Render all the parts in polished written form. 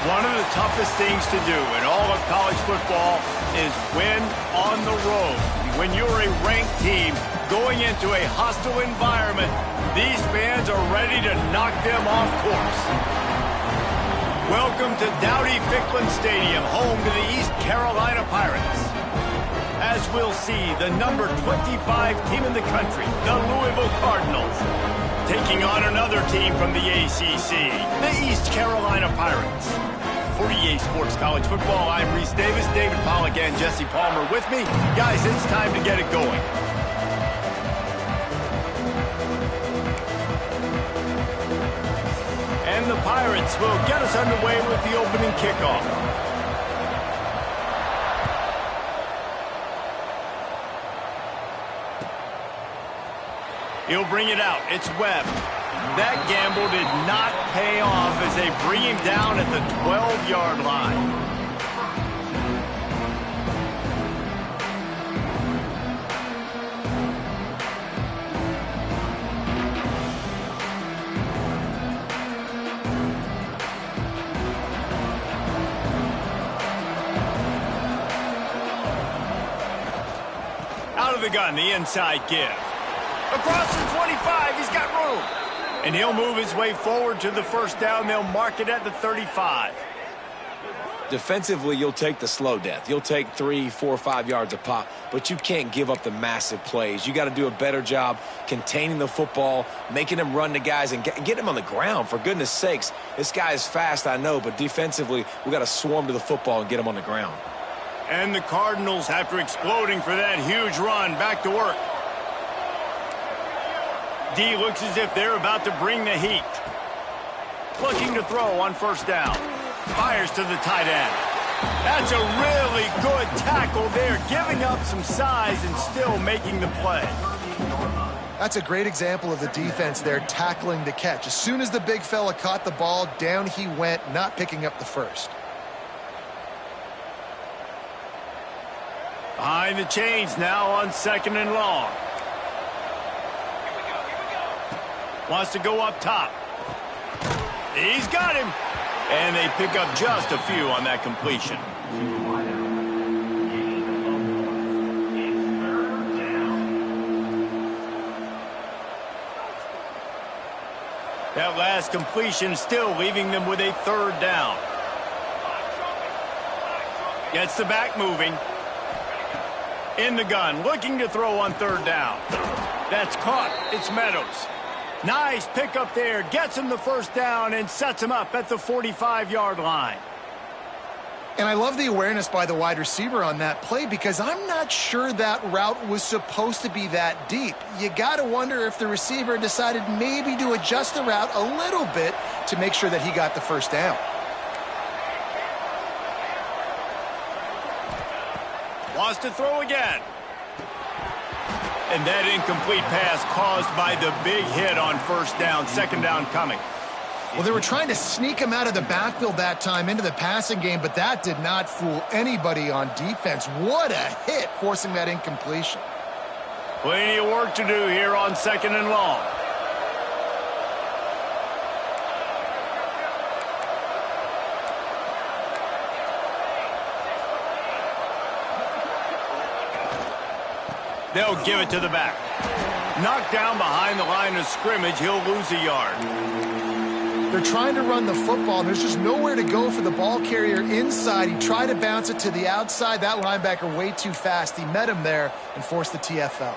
One of the toughest things to do in all of college football is win on the road. When you're a ranked team going into a hostile environment, these fans are ready to knock them off course. Welcome to Dowdy-Ficklin Stadium, home to the East Carolina Pirates. As we'll see, the number 25 team in the country, the Louisville Cardinals, taking on another team from the ACC, the East Carolina Pirates. For EA Sports College Football, I'm Reese Davis, David Pollack, and Jesse Palmer with me. Guys, it's time to get it going. And the Pirates will get us underway with the opening kickoff. He'll bring it out. It's Webb. That gamble did not pay off as they bring him down at the 12-yard line. Out of the gun, the inside give. Across the 25, he's got room. And he'll move his way forward to the first down. They'll mark it at the 35. Defensively, you'll take the slow death. You'll take 3, 4, 5 yards a pop, but you can't give up the massive plays. You got to do a better job containing the football, making him run to guys, and get him on the ground, for goodness sakes. This guy is fast, I know, but defensively, we got to swarm to the football and get him on the ground. And the Cardinals, after exploding for that huge run, back to work. D looks as if they're about to bring the heat. Looking to throw on first down. Fires to the tight end. That's a really good tackle there, giving up some size and still making the play. That's a great example of the defense there tackling the catch. As soon as the big fella caught the ball, down he went, not picking up the first. Behind the chains now on 2nd and long. Wants to go up top. He's got him. And they pick up just a few on that completion. That last completion still leaving them with a 3rd down. Gets the back moving. In the gun, looking to throw on 3rd down. That's caught. It's Meadows. Nice pickup there. Gets him the first down and sets him up at the 45-yard line. And I love the awareness by the wide receiver on that play, because I'm not sure that route was supposed to be that deep. You got to wonder if the receiver decided maybe to adjust the route a little bit to make sure that he got the first down. Wants to throw again. And that incomplete pass caused by the big hit on first down. 2nd down coming. Well, they were trying to sneak him out of the backfield that time into the passing game, but that did not fool anybody on defense. What a hit, forcing that incompletion. Plenty of work to do here on 2nd and long. They'll give it to the back. Knocked down behind the line of scrimmage. He'll lose a yard. They're trying to run the football, and there's just nowhere to go for the ball carrier inside. He tried to bounce it to the outside. That linebacker way too fast. He met him there and forced the TFL.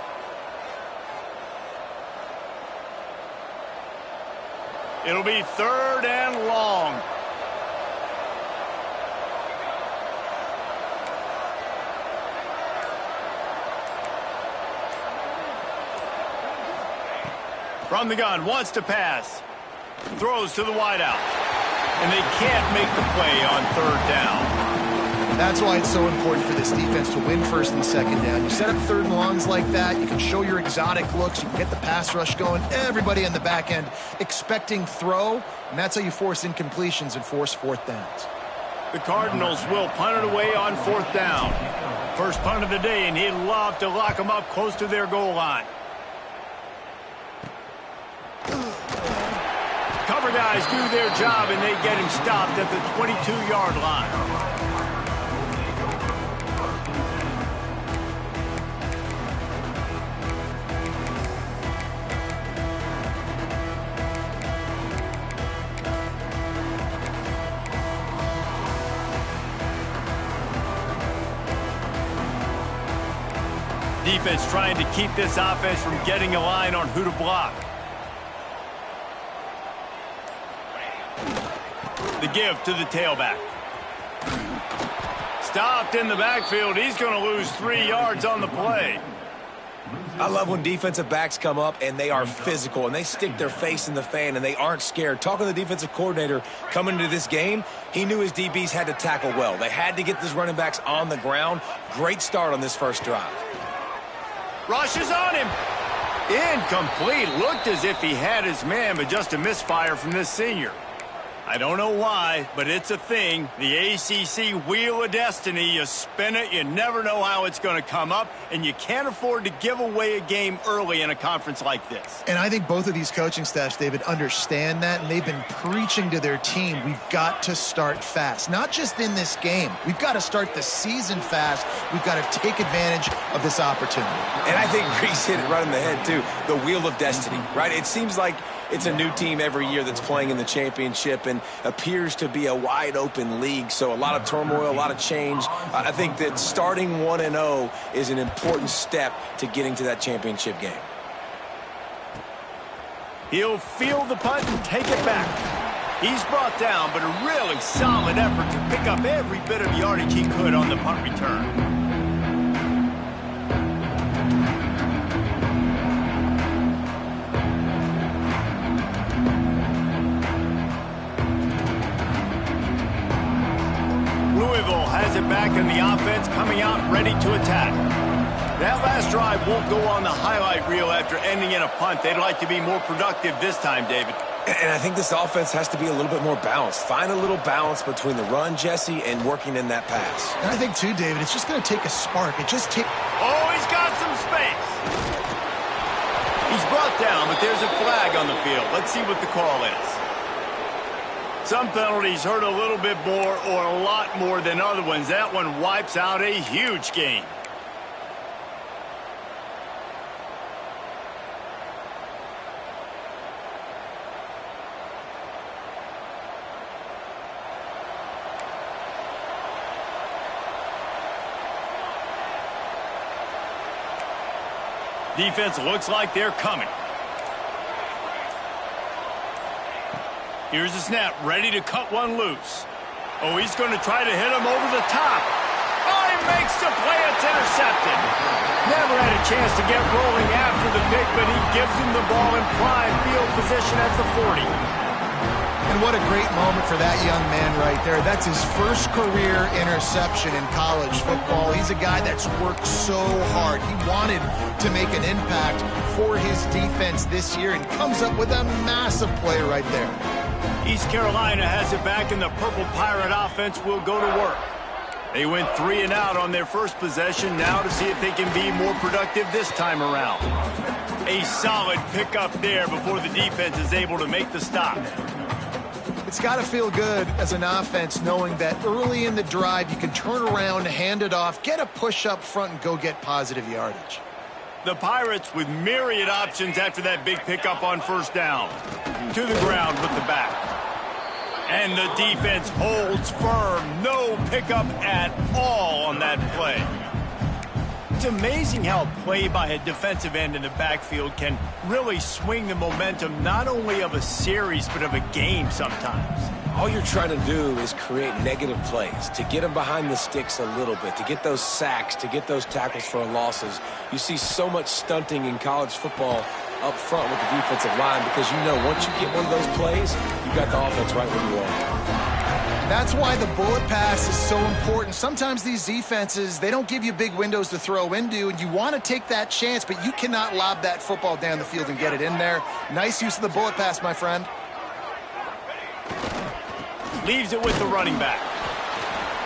It'll be 3rd and long. From the gun, wants to pass. Throws to the wideout. And they can't make the play on 3rd down. That's why it's so important for this defense to win 1st and 2nd down. You set up 3rd and longs like that, you can show your exotic looks, you can get the pass rush going, everybody on the back end expecting throw, and that's how you force incompletions and force 4th downs. The Cardinals will punt it away on 4th down. First punt of the day, and he'd love to lock them up close to their goal line. Cover guys do their job, and they get him stopped at the 22-yard line. Defense trying to keep this offense from getting a line on who to block. The give to the tailback. Stopped in the backfield. He's going to lose 3 yards on the play. I love when defensive backs come up and they are physical and they stick their face in the fan and they aren't scared. Talking to the defensive coordinator coming into this game, he knew his DBs had to tackle well. They had to get these running backs on the ground. Great start on this first drive. Rushes on him. Incomplete. Looked as if he had his man, but just a misfire from this senior. I don't know why, but it's a thing. The ACC Wheel of Destiny, you spin it, you never know how it's going to come up, and you can't afford to give away a game early in a conference like this. And I think both of these coaching staffs, David, understand that, and they've been preaching to their team, we've got to start fast. Not just in this game. We've got to start the season fast. We've got to take advantage of this opportunity. And I think Reese hit it right in the head, too. The Wheel of Destiny, right? It seems like it's a new team every year that's playing in the championship and appears to be a wide-open league, so a lot of turmoil, a lot of change. I think that starting 1-0 is an important step to getting to that championship game. He'll field the punt and take it back. He's brought down, but a really solid effort to pick up every bit of yardage he could on the punt return. Louisville has it back in the offense, coming out ready to attack. That last drive won't go on the highlight reel after ending in a punt. They'd like to be more productive this time, David. And I think this offense has to be a little bit more balanced. Find a little balance between the run, Jesse, and working in that pass. And I think, too, David, it's just going to take a spark. It just takes... Oh, he's got some space. He's brought down, but there's a flag on the field. Let's see what the call is. Some penalties hurt a little bit more or a lot more than other ones. That one wipes out a huge game. Defense looks like they're coming. Here's the snap, ready to cut one loose. Oh, he's going to try to hit him over the top. Oh, he makes the play. It's intercepted. Never had a chance to get rolling after the pick, but he gives him the ball in prime field position at the 40. And what a great moment for that young man right there. That's his first career interception in college football. He's a guy that's worked so hard. He wanted to make an impact for his defense this year and comes up with a massive play right there. East Carolina has it back, and the Purple Pirate offense will go to work. They went 3 and out on their first possession, now to see if they can be more productive this time around. A solid pickup there before the defense is able to make the stop. It's got to feel good as an offense knowing that early in the drive you can turn around, hand it off, get a push up front, and go get positive yardage. The Pirates with myriad options after that big pickup on first down. To the ground with the back. And the defense holds firm. No pickup at all on that play. It's amazing how a play by a defensive end in the backfield can really swing the momentum not only of a series but of a game sometimes. All you're trying to do is create negative plays, to get them behind the sticks a little bit, to get those sacks, to get those tackles for losses. You see so much stunting in college football up front with the defensive line because you know once you get one of those plays, you got the offense right where you want. That's why the bullet pass is so important. Sometimes these defenses, they don't give you big windows to throw into, and you want to take that chance, but you cannot lob that football down the field and get it in there. Nice use of the bullet pass, my friend. Leaves it with the running back.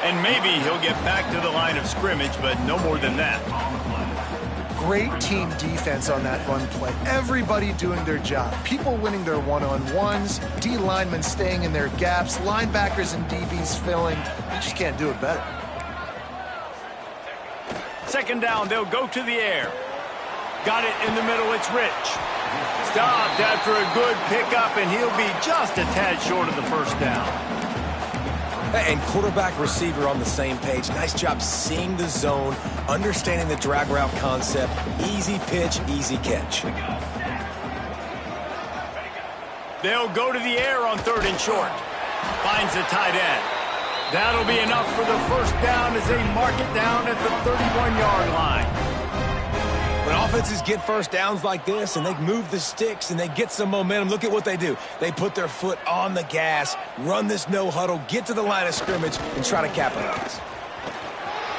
And maybe he'll get back to the line of scrimmage, but no more than that. great team defense on that run play. Everybody doing their job. People winning their one-on-ones, D linemen staying in their gaps, linebackers and DBs filling. You just can't do it better. Second down, they'll go to the air. Got it in the middle, it's Rich. Stopped after a good pickup, and he'll be just a tad short of the first down. And quarterback receiver on the same page. Nice job seeing the zone, understanding the drag route concept. Easy pitch, easy catch. They'll go to the air on 3rd and short. Finds the tight end. That'll be enough for the first down as they mark it down at the 31-yard line. When offenses get first downs like this and they move the sticks and they get some momentum, look at what they do. They put their foot on the gas, run this no huddle, get to the line of scrimmage, and try to capitalize.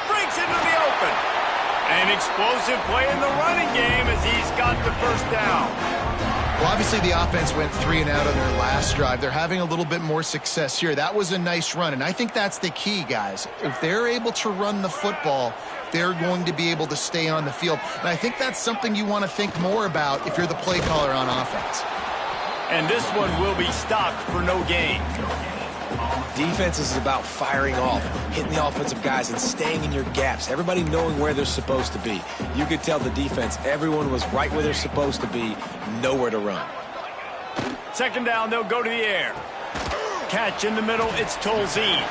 Breaks into the open. An explosive play in the running game as he's got the first down. Well, obviously the offense went 3 and out on their last drive. They're having a little bit more success here. That was a nice run, and I think that's the key, guys. If they're able to run the football, they're going to be able to stay on the field. And I think that's something you want to think more about if you're the play caller on offense. And this one will be stopped for no gain. Defense is about firing off, hitting the offensive guys, and staying in your gaps. Everybody knowing where they're supposed to be. You could tell the defense, everyone was right where they're supposed to be, nowhere to run. Second down, they'll go to the air. Catch in the middle, it's Tolzien.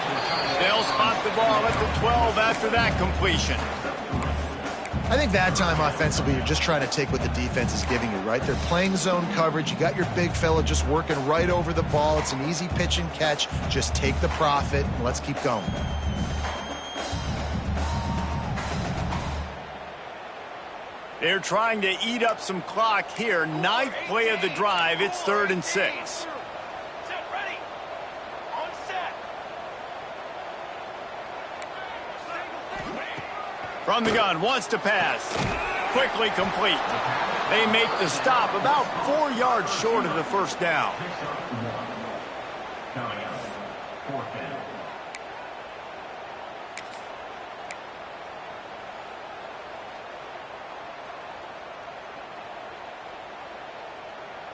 They'll spot the ball at the 12 after that completion. I think that time offensively, you're just trying to take what the defense is giving you, right? They're playing zone coverage. You got your big fella just working right over the ball. It's an easy pitch and catch. Just take the profit, and let's keep going. They're trying to eat up some clock here. 9th play of the drive. It's 3rd and 6. From the gun, wants to pass. Quickly complete. They make the stop about 4 yards short of the first down.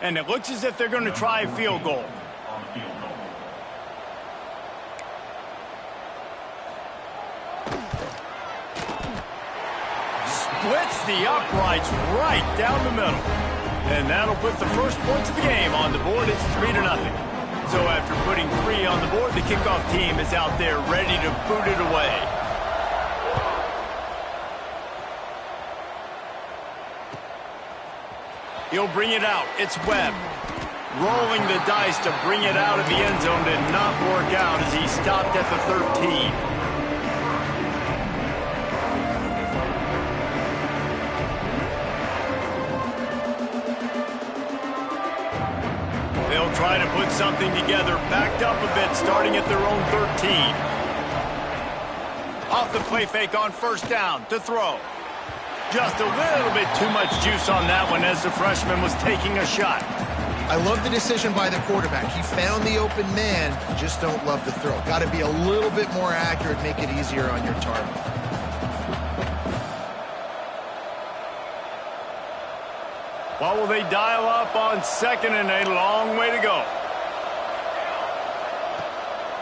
And it looks as if they're going to try a field goal. Splits the uprights right down the middle. And that'll put the first points of the game on the board. It's 3-0. So after putting 3 on the board, the kickoff team is out there ready to boot it away. He'll bring it out. It's Webb. Rolling the dice to bring it out of the end zone did not work out as he stopped at the 13. They'll try to put something together, backed up a bit, starting at their own 13. Off the play fake on first down to throw. Just a little bit too much juice on that one as the freshman was taking a shot. I love the decision by the quarterback. He found the open man, just don't love the throw. Got to be a little bit more accurate, make it easier on your target. What will they dial up on second and a long way to go?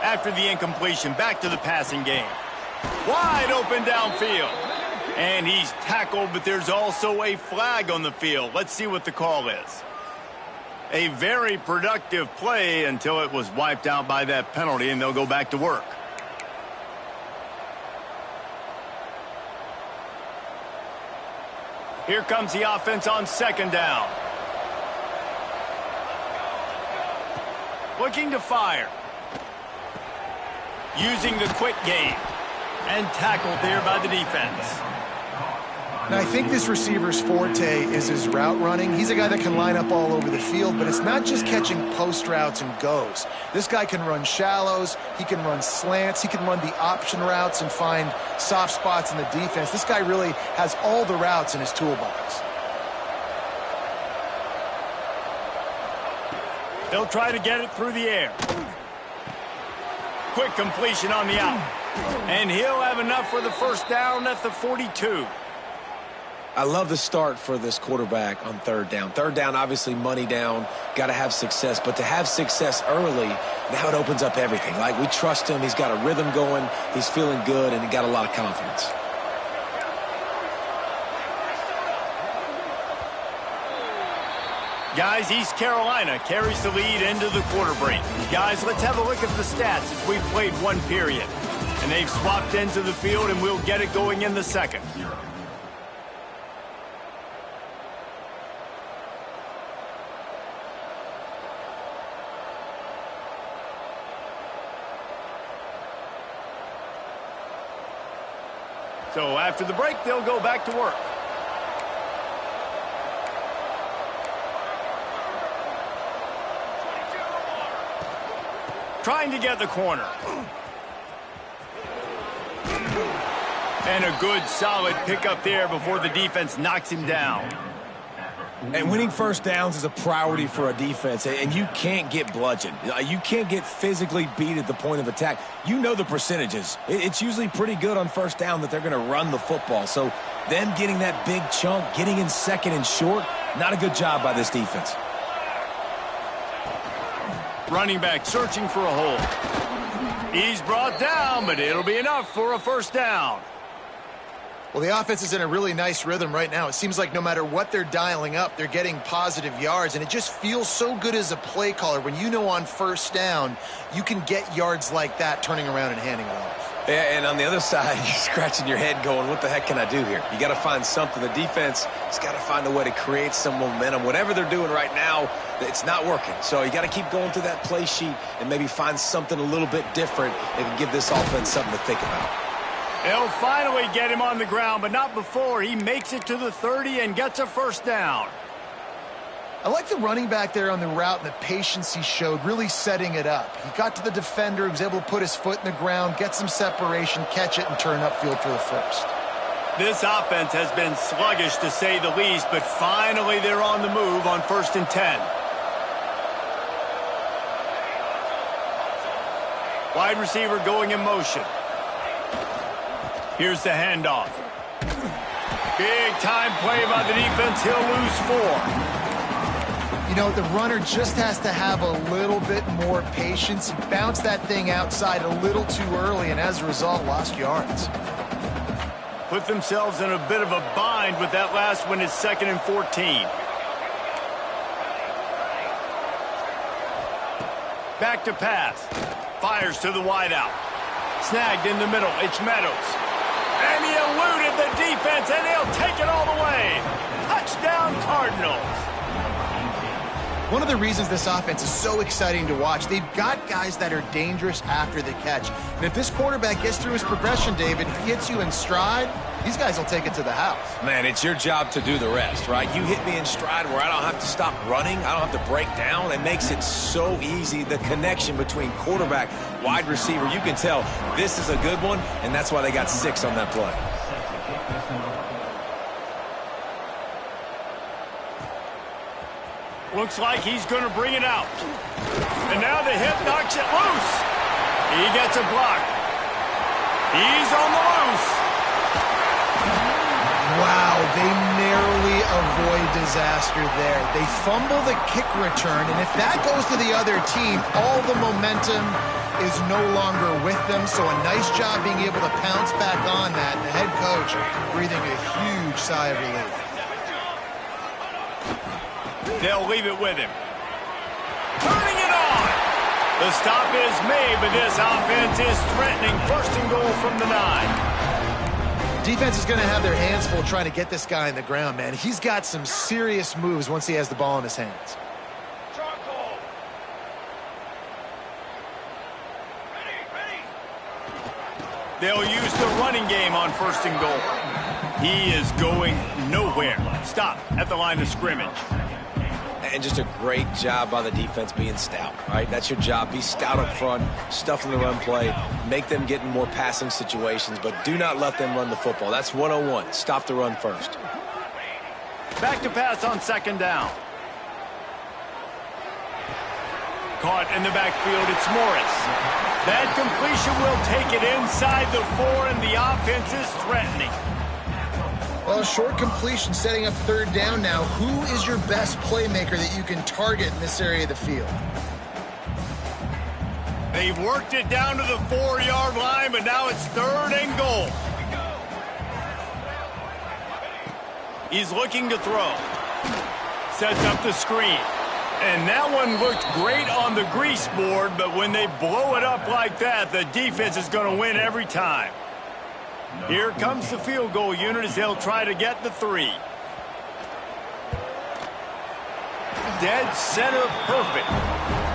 After the incompletion, back to the passing game. Wide open downfield. And he's tackled, but there's also a flag on the field. Let's see what the call is. A very productive play until it was wiped out by that penalty, and they'll go back to work. Here comes the offense on second down. Looking to fire. Using the quick game. And tackled there by the defense. Now, I think this receiver's forte is his route running. He's a guy that can line up all over the field, but it's not just catching post routes and goes. This guy can run shallows, he can run slants, he can run the option routes and find soft spots in the defense. This guy really has all the routes in his toolbox. They'll try to get it through the air. Quick completion on the out. And he'll have enough for the first down at the 42. I love the start for this quarterback on third down. Third down, obviously money down, got to have success. But to have success early, now it opens up everything. Like, we trust him. He's got a rhythm going. He's feeling good, and he got a lot of confidence. Guys, East Carolina carries the lead into the quarter break. Guys, let's have a look at the stats as we've played one period. And they've swapped into the field, and we'll get it going in the second. So after the break, they'll go back to work. Trying to get the corner. And a good, solid pickup there before the defense knocks him down. And winning first downs is a priority for a defense, and you can't get bludgeoned. You can't get physically beat at the point of attack. You know the percentages. It's usually pretty good on first down that they're going to run the football. So them getting that big chunk, getting in second and short, not a good job by this defense. Running back searching for a hole. He's brought down, but it'll be enough for a first down. Well, the offense is in a really nice rhythm right now. It seems like no matter what they're dialing up, they're getting positive yards, and it just feels so good as a play caller when you know on first down you can get yards like that turning around and handing it off. Yeah, and on the other side, you're scratching your head going, what the heck can I do here? You got to find something. The defense has got to find a way to create some momentum. Whatever they're doing right now, it's not working. So you got to keep going through that play sheet and maybe find something a little bit different that can give this offense something to think about. They'll finally get him on the ground, but not before he makes it to the 30 and gets a first down. I like the running back there on the route and the patience he showed, really setting it up. He got to the defender, he was able to put his foot in the ground, get some separation, catch it, and turn upfield for the first. This offense has been sluggish to say the least, but finally they're on the move on 1st and 10. Wide receiver going in motion. Here's the handoff. Big time play by the defense. He'll lose 4. You know, the runner just has to have a little bit more patience. He bounced that thing outside a little too early, and as a result, lost yards. Put themselves in a bit of a bind with that last one. It's 2nd and 14. Back to pass. Fires to the wideout. Snagged in the middle. It's Meadows. And he eluded the defense, and he'll take it all the way. Touchdown, Cardinals. One of the reasons this offense is so exciting to watch, they've got guys that are dangerous after the catch. And if this quarterback gets through his progression, David, if he hits you in stride, these guys will take it to the house. Man, it's your job to do the rest, right? You hit me in stride where I don't have to stop running. I don't have to break down. It makes it so easy. The connection between quarterback, wide receiver, you can tell this is a good one, and that's why they got 6 on that play. Looks like he's going to bring it out. And now the hip knocks it loose. He gets a block. He's on the loose. Wow, they narrowly avoid disaster there. They fumble the kick return, and if that goes to the other team, all the momentum is no longer with them. So a nice job being able to pounce back on that. And the head coach breathing a huge sigh of relief. They'll leave it with him. Turning it on. The stop is made, but this offense is threatening. 1st and goal from the 9. Defense is going to have their hands full trying to get this guy in the ground, man. He's got some serious moves once he has the ball in his hands. They'll use the running game on 1st and goal. He is going nowhere. Stop at the line of scrimmage. And just a great job by the defense being stout, right? That's your job. Be stout up front, stuff in the run play, make them get in more passing situations, but do not let them run the football. That's 101. Stop the run first. Back to pass on 2nd down. Caught in the backfield, it's Morris. That completion will take it inside the 4, and the offense is threatening. Well, Well, a short completion setting up third down now. Who is your best playmaker that you can target in this area of the field? They've worked it down to the 4-yard line, but now it's third and goal. He's looking to throw. Sets up the screen. And that one looked great on the grease board, but when they blow it up like that, the defense is going to win every time. Here comes the field goal unit as they'll try to get the 3. Dead center perfect.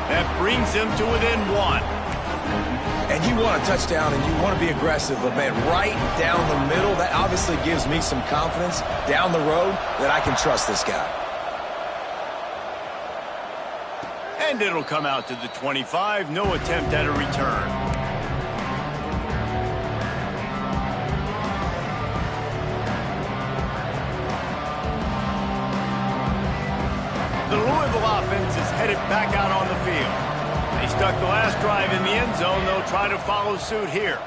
That brings them to within 1. And you want a touchdown and you want to be aggressive, but man, right down the middle, that obviously gives me some confidence down the road that I can trust this guy. And it'll come out to the 25. No attempt at a return. The Louisville offense is headed back out on the field. They stuck the last drive in the end zone. They'll try to follow suit here.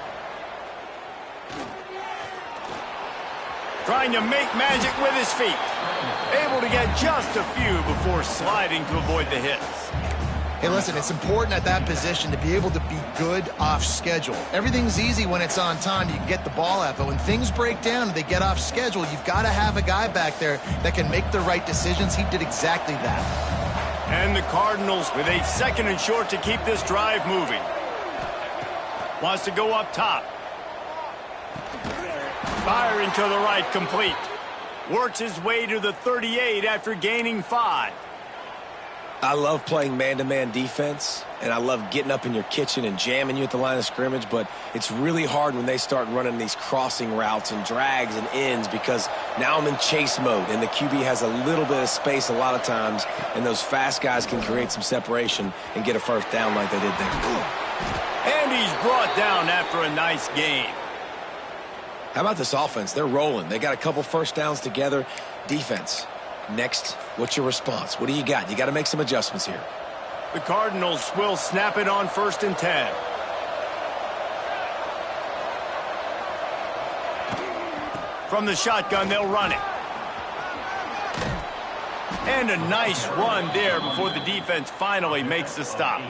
Trying to make magic with his feet. Able to get just a few before sliding to avoid the hits. Hey, listen, it's important at that position to be able to be good off schedule. Everything's easy when it's on time. You can get the ball out, but when things break down and they get off schedule, you've got to have a guy back there that can make the right decisions. He did exactly that. And the Cardinals with a 2nd and short to keep this drive moving. Wants to go up top. Firing to the right, complete. Works his way to the 38 after gaining 5. I love playing man-to-man defense, and I love getting up in your kitchen and jamming you at the line of scrimmage, but it's really hard when they start running these crossing routes and drags and ends because now I'm in chase mode, and the QB has a little bit of space a lot of times, and those fast guys can create some separation and get a first down like they did there. And he's brought down after a nice gain. How about this offense? They're rolling. They got a couple first downs together. Defense. Next, what's your response? What do you got? You got to make some adjustments here. The Cardinals will snap it on 1st and 10. From the shotgun, they'll run it. And a nice run there before the defense finally makes the stop.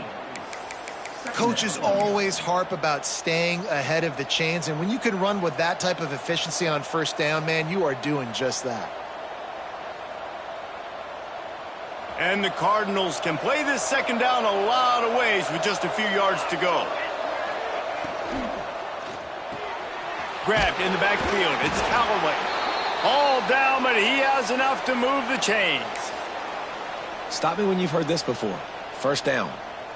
Coaches always harp about staying ahead of the chains, and when you can run with that type of efficiency on first down, man, you are doing just that. And the Cardinals can play this 2nd down a lot of ways with just a few yards to go. Grabbed in the backfield. It's Callaway. All down, but he has enough to move the chains. Stop me when you've heard this before. First down.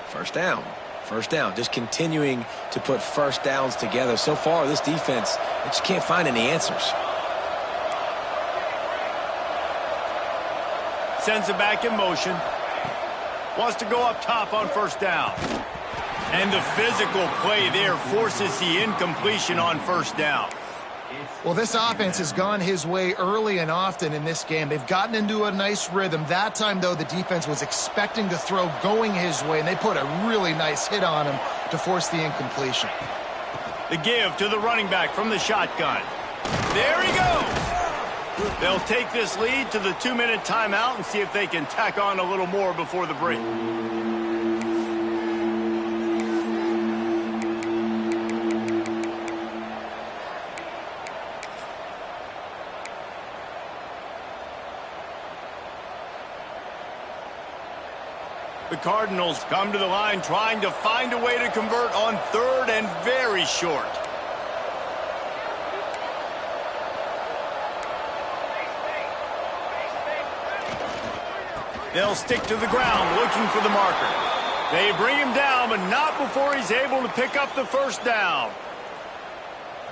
First down. First down. Just continuing to put first downs together. So far, this defense, they just can't find any answers. Sends it back in motion. Wants to go up top on first down. And the physical play there forces the incompletion on first down. Well, this offense has gone his way early and often in this game. They've gotten into a nice rhythm. That time, though, the defense was expecting to throw going his way, and they put a really nice hit on him to force the incompletion. The give to the running back from the shotgun. There he goes. They'll take this lead to the 2-minute timeout and see if they can tack on a little more before the break. The Cardinals come to the line trying to find a way to convert on 3rd and very short. They'll stick to the ground looking for the marker. They bring him down, but not before he's able to pick up the first down.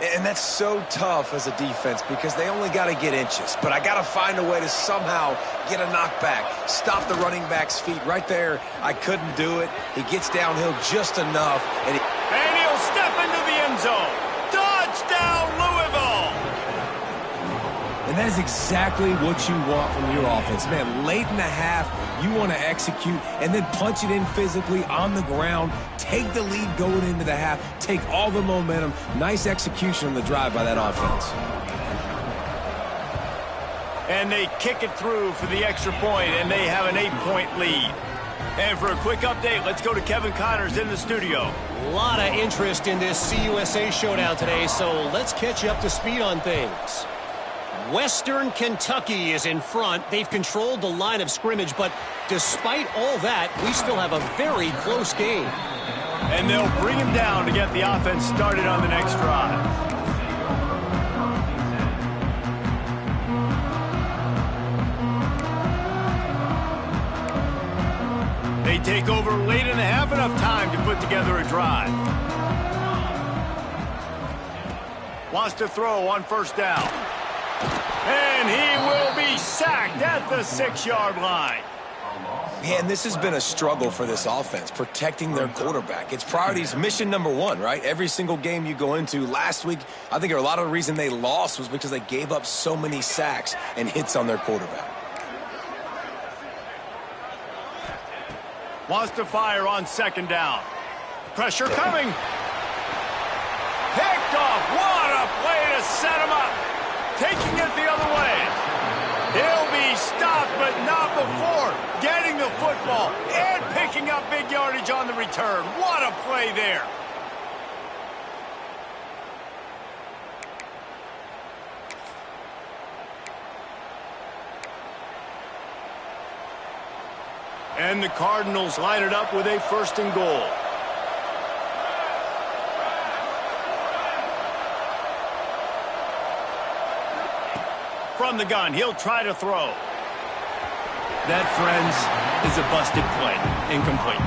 And that's so tough as a defense because they only got to get inches. But I got to find a way to somehow get a knockback, stop the running back's feet. Right there, I couldn't do it. He gets downhill just enough. And he'll step into the end zone. Touchdown, Louisville! And that is exactly what you want from your offense. Man, late in the half, you want to execute and then punch it in physically on the ground, take the lead going into the half, take all the momentum. Nice execution on the drive by that offense. And they kick it through for the extra point, and they have an 8-point lead. And for a quick update, let's go to Kevin Connors in the studio. A lot of interest in this CUSA showdown today, so let's catch you up to speed on things. Western Kentucky is in front. They've controlled the line of scrimmage, but despite all that, we still have a very close game. And they'll bring him down to get the offense started on the next drive. They take over late in the half, enough time to put together a drive. Wants to throw on first down. And he will be sacked at the 6-yard line. Man, this has been a struggle for this offense, protecting their quarterback. It's priorities, mission number one, right? Every single game you go into. Last week, I think a lot of the reason they lost was because they gave up so many sacks and hits on their quarterback. Wants to fire on second down. Pressure coming. Picked off. What a play to set him up. Taking it the other way. He'll be stopped, but not before getting the football and picking up big yardage on the return. What a play there. And the Cardinals line it up with a 1st and goal. From the gun, he'll try to throw. That, friends, is a busted play. Incomplete.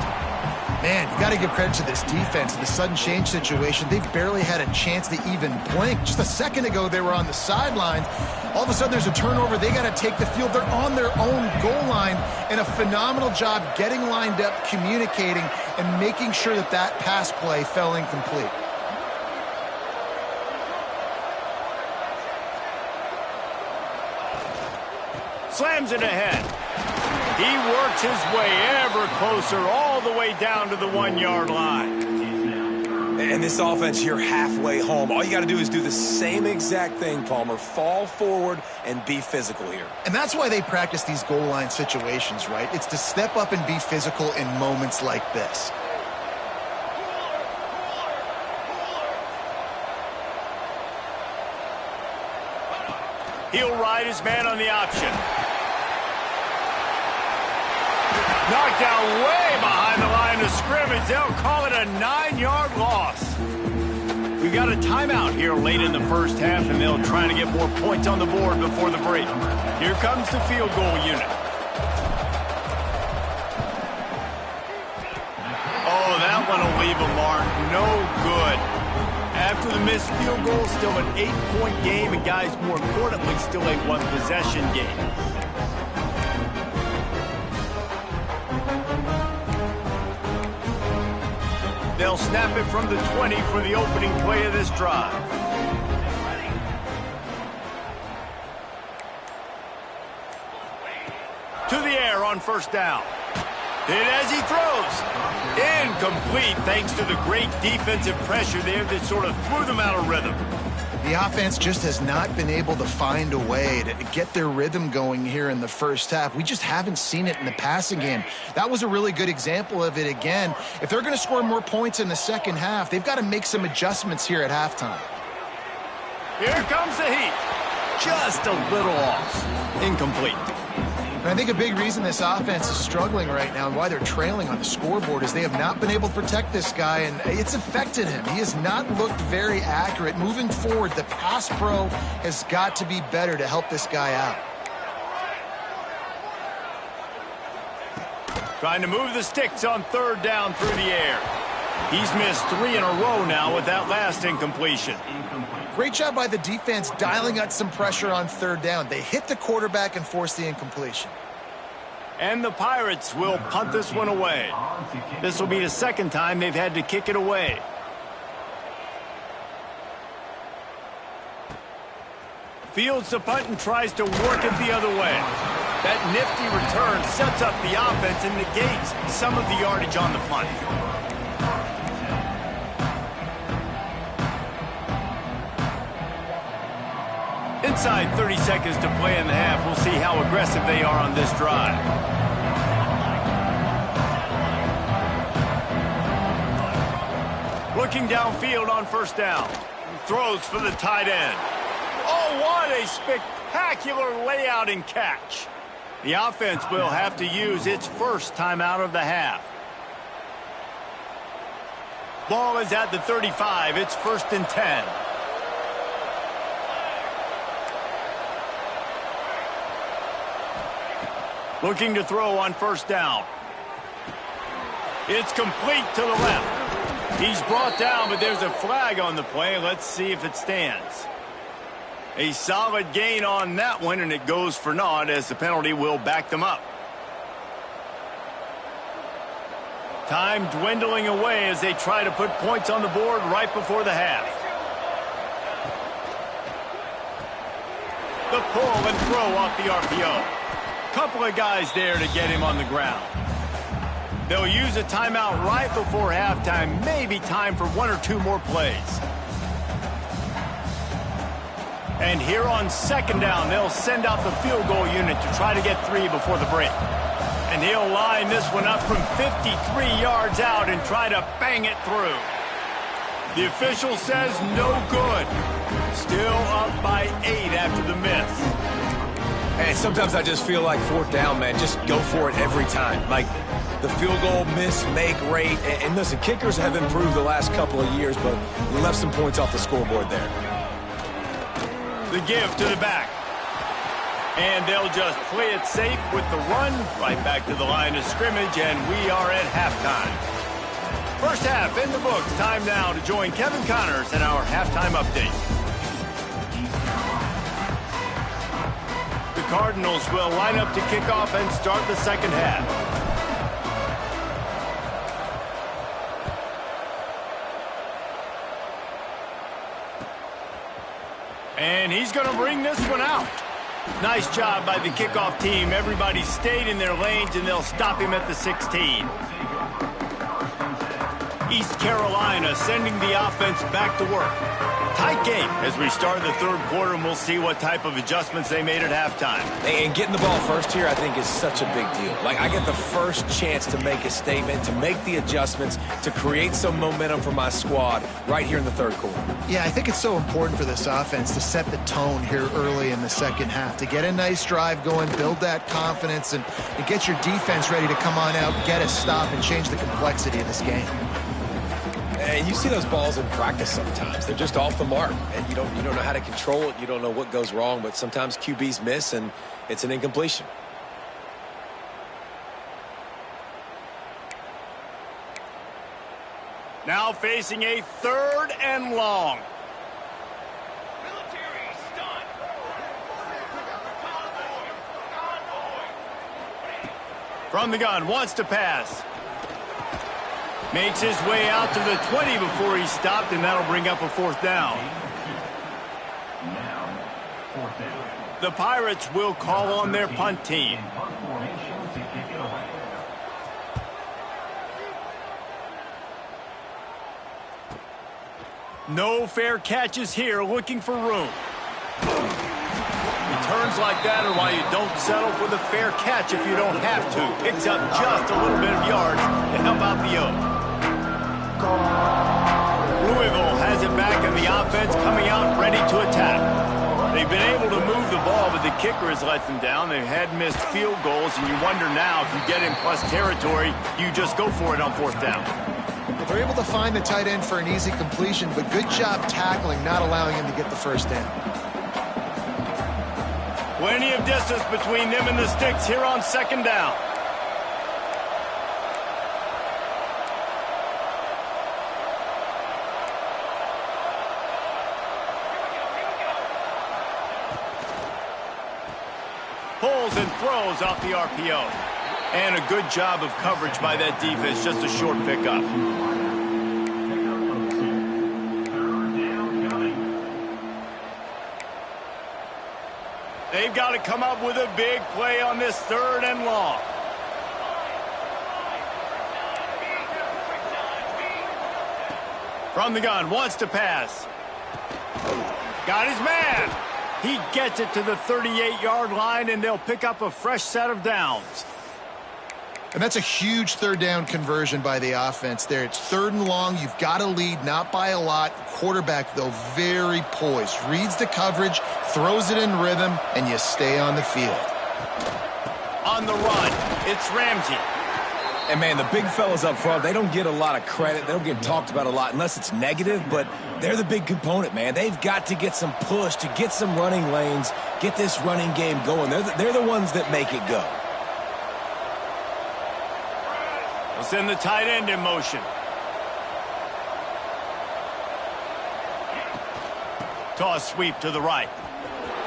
Man, you got to give credit to this defense. In the sudden change situation, they've barely had a chance to even blink. Just a second ago, they were on the sidelines. All of a sudden, there's a turnover. They got to take the field. They're on their own goal line, and a phenomenal job getting lined up, communicating, and making sure that that pass play fell incomplete. Slams it ahead. He works his way ever closer all the way down to the 1-yard line. And this offense, you're halfway home. All you got to do is do the same exact thing, Palmer. Fall forward and be physical here. And that's why they practice these goal line situations, right? It's to step up and be physical in moments like this. He'll ride his man on the option. Knocked down way behind the line of scrimmage. They'll call it a 9-yard loss. We've got a timeout here late in the first half, and they'll try to get more points on the board before the break. Here comes the field goal unit. Oh, that one will leave a mark. No good. After the missed field goal, still an 8-point game, and guys, more importantly, still a 1-possession game. They'll snap it from the 20 for the opening play of this drive. To the air on first down. Hit as he throws. Incomplete thanks to the great defensive pressure there that sort of threw them out of rhythm. The offense just has not been able to find a way to get their rhythm going here in the first half. We just haven't seen it in the passing game. That was a really good example of it again. If they're going to score more points in the second half, they've got to make some adjustments here at halftime. Here comes the heat. Just a little off. Incomplete. And I think a big reason this offense is struggling right now and why they're trailing on the scoreboard is they have not been able to protect this guy, and it's affected him. He has not looked very accurate. Moving forward, the pass pro has got to be better to help this guy out. Trying to move the sticks on third down through the air. He's missed 3 in a row now with that last incompletion. Great job by the defense dialing out some pressure on third down. They hit the quarterback and forced the incompletion. And the Pirates will punt this one away. This will be the second time they've had to kick it away. Fields the punt and tries to work it the other way. That nifty return sets up the offense and negates some of the yardage on the punt. Inside 30 seconds to play in the half. We'll see how aggressive they are on this drive. Looking downfield on first down. Throws for the tight end. Oh, what a spectacular layout and catch. The offense will have to use its first timeout of the half. Ball is at the 35. It's 1st and 10. Looking to throw on first down. It's complete to the left. He's brought down, but there's a flag on the play. Let's see if it stands. A solid gain on that one, and it goes for naught as the penalty will back them up. Time dwindling away as they try to put points on the board right before the half. The pull and throw off the RPO. Couple of guys there to get him on the ground. They'll use a timeout right before halftime. Maybe time for 1 or 2 more plays. And here on second down, they'll send out the field goal unit to try to get 3 before the break. And he'll line this one up from 53 yards out and try to bang it through. The official says no good. Still up by 8 after the miss. And sometimes I just feel like 4th down, man. Just go for it every time. Like the field goal miss-make rate. And listen, kickers have improved the last couple of years, but we left some points off the scoreboard there. The give to the back. And they'll just play it safe with the run right back to the line of scrimmage, and we are at halftime. First half in the books. Time now to join Kevin Connors in our halftime update. The Cardinals will line up to kick off and start the second half. And he's going to bring this one out. Nice job by the kickoff team. Everybody stayed in their lanes, and they'll stop him at the 16. East Carolina sending the offense back to work. Tight game as we start the third quarter, and we'll see what type of adjustments they made at halftime. And getting the ball first here, I think, is such a big deal. Like, I get the first chance to make a statement, to make the adjustments, to create some momentum for my squad right here in the third quarter. Yeah, I think it's so important for this offense to set the tone here early in the second half, to get a nice drive going, build that confidence, and get your defense ready to come on out, get a stop, and change the complexity of this game. And you see those balls in practice sometimes. They're just off the mark, and you don't know how to control it. You don't know what goes wrong, but sometimes QBs miss, and it's an incompletion. Now facing a 3rd and long. From the gun, wants to pass. Makes his way out to the 20 before he stopped, and that'll bring up a 4th down. The Pirates will call on their punt team. No fair catches here, looking for room. Returns like that are why you don't settle for the fair catch if you don't have to. Picks up just a little bit of yards to help out the Oak. Louisville has it back, and the offense coming out ready to attack. They've been able to move the ball, but the kicker has let them down. They've had missed field goals, and you wonder now if you get in plus territory, you just go for it on 4th down. They're able to find the tight end for an easy completion, but good job tackling, not allowing him to get the first down. Plenty of distance between them and the sticks here on second down. Pulls and throws off the RPO. And a good job of coverage by that defense, just a short pickup. They've got to come up with a big play on this 3rd and long. From the gun, wants to pass. Got his man. He gets it to the 38-yard line, and they'll pick up a fresh set of downs. And that's a huge third down conversion by the offense there. It's 3rd and long. You've got to lead, not by a lot. Quarterback, though, very poised. Reads the coverage, throws it in rhythm, and you stay on the field. On the run, it's Ramsey. And, man, the big fellas up front, they don't get a lot of credit. They don't get talked about a lot unless it's negative, but they're the big component, man. They've got to get some push to get some running lanes, get this running game going. They're the ones that make it go. We'll send the tight end in motion. Toss sweep to the right.